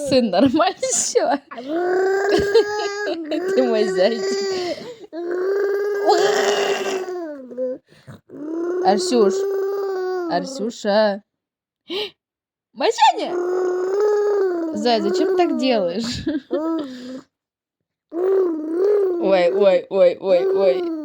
Сын, нормально всё? Ты мой зайчик. Арсюш, Арсюша. Масяня! Зай, зачем ты так делаешь? Ой, ой, ой, ой, ой.